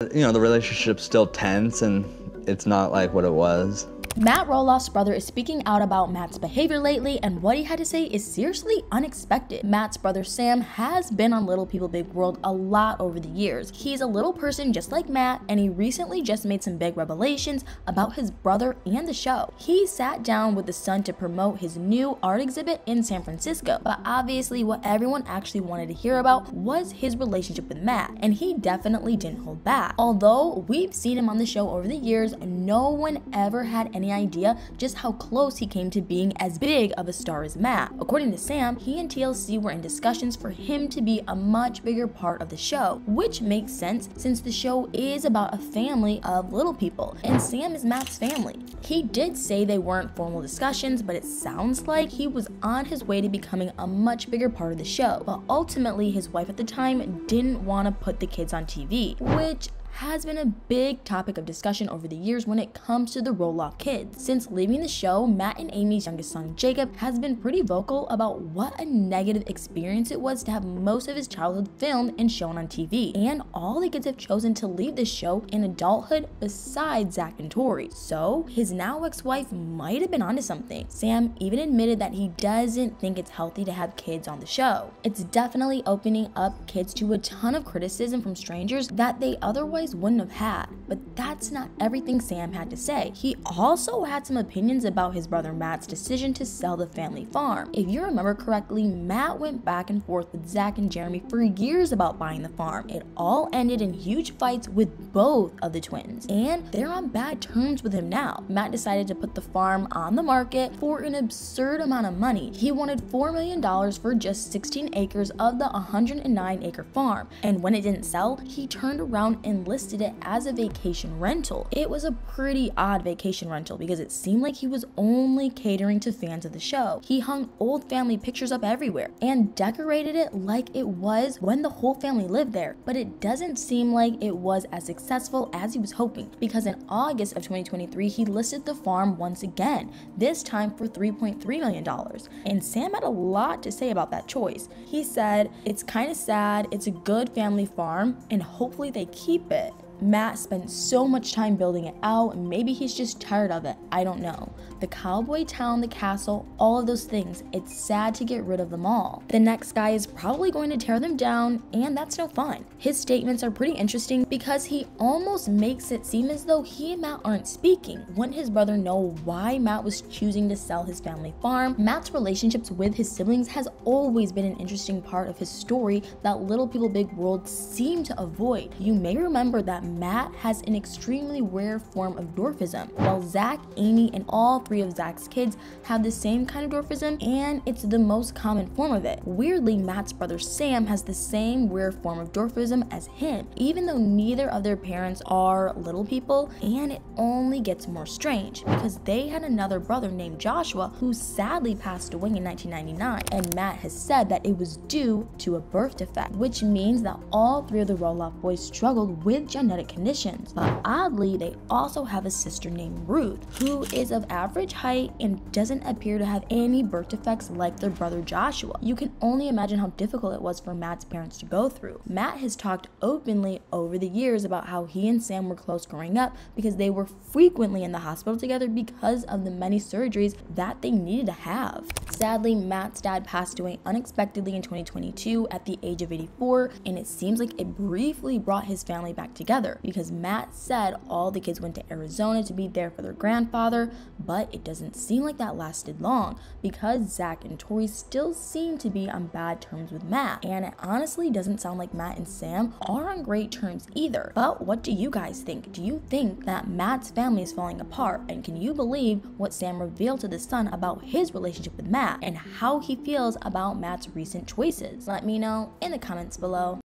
You know, the relationship's still tense and it's not like what it was. Matt Roloff's brother is speaking out about Matt's behavior lately, and what he had to say is seriously unexpected. Matt's brother Sam has been on Little People Big World a lot over the years. He's a little person just like Matt, and he recently just made some big revelations about his brother and the show. He sat down with the Sun to promote his new art exhibit in San Francisco, but obviously what everyone actually wanted to hear about was his relationship with Matt, and he definitely didn't hold back. Although we've seen him on the show over the years, no one ever had any idea just how close he came to being as big of a star as Matt. According to Sam, he and TLC were in discussions for him to be a much bigger part of the show, which makes sense since the show is about a family of little people, and Sam is Matt's family. He did say they weren't formal discussions, but it sounds like he was on his way to becoming a much bigger part of the show, but ultimately his wife at the time didn't want to put the kids on TV, which has been a big topic of discussion over the years when it comes to the Roloff kids. Since leaving the show, Matt and Amy's youngest son Jacob has been pretty vocal about what a negative experience it was to have most of his childhood filmed and shown on TV, and all the kids have chosen to leave the show in adulthood besides Zach and Tori. So his now ex-wife might have been onto something. Sam even admitted that he doesn't think it's healthy to have kids on the show. It's definitely opening up kids to a ton of criticism from strangers that they otherwise wouldn't have had. But that's not everything Sam had to say. He also had some opinions about his brother Matt's decision to sell the family farm. If you remember correctly, Matt went back and forth with Zach and Jeremy for years about buying the farm. It all ended in huge fights with both of the twins, and they're on bad terms with him now. Matt decided to put the farm on the market for an absurd amount of money. He wanted $4 million for just 16 acres of the 109-acre farm, and when it didn't sell, he turned around and listed it as a vacation rental. It was a pretty odd vacation rental because it seemed like he was only catering to fans of the show. He hung old family pictures up everywhere and decorated it like it was when the whole family lived there, but it doesn't seem like it was as successful as he was hoping, because in August of 2023 he listed the farm once again, this time for $3.3 million, and Sam had a lot to say about that choice. He said, "It's kind of sad, it's a good family farm, and hopefully they keep it. Matt spent so much time building it out, maybe he's just tired of it, I don't know. The cowboy town, the castle, all of those things, it's sad to get rid of them all. The next guy is probably going to tear them down, and that's no fun." His statements are pretty interesting because he almost makes it seem as though he and Matt aren't speaking. Wouldn't his brother know why Matt was choosing to sell his family farm? Matt's relationships with his siblings has always been an interesting part of his story that Little People Big World seem to avoid. You may remember that Matt has an extremely rare form of dwarfism, while Zach, Amy, and all three of Zach's kids have the same kind of dwarfism, and it's the most common form of it. Weirdly, Matt's brother Sam has the same rare form of dwarfism as him, even though neither of their parents are little people, and it only gets more strange because they had another brother named Joshua who sadly passed away in 1999, and Matt has said that it was due to a birth defect, which means that all three of the Roloff boys struggled with genetic conditions. But oddly, they also have a sister named Ruth, who is of average height and doesn't appear to have any birth defects like their brother Joshua. You can only imagine how difficult it was for Matt's parents to go through. Matt has talked openly over the years about how he and Sam were close growing up because they were frequently in the hospital together because of the many surgeries that they needed to have. Sadly, Matt's dad passed away unexpectedly in 2022 at the age of 84, and it seems like it briefly brought his family back together because Matt said all the kids went to Arizona to be there for their grandfather, but it doesn't seem like that lasted long because Zach and Tori still seem to be on bad terms with Matt, and it honestly doesn't sound like Matt and Sam are on great terms either. But what do you guys think? Do you think that Matt's family is falling apart, and can you believe what Sam revealed to the Sun about his relationship with Matt and how he feels about Matt's recent choices? Let me know in the comments below.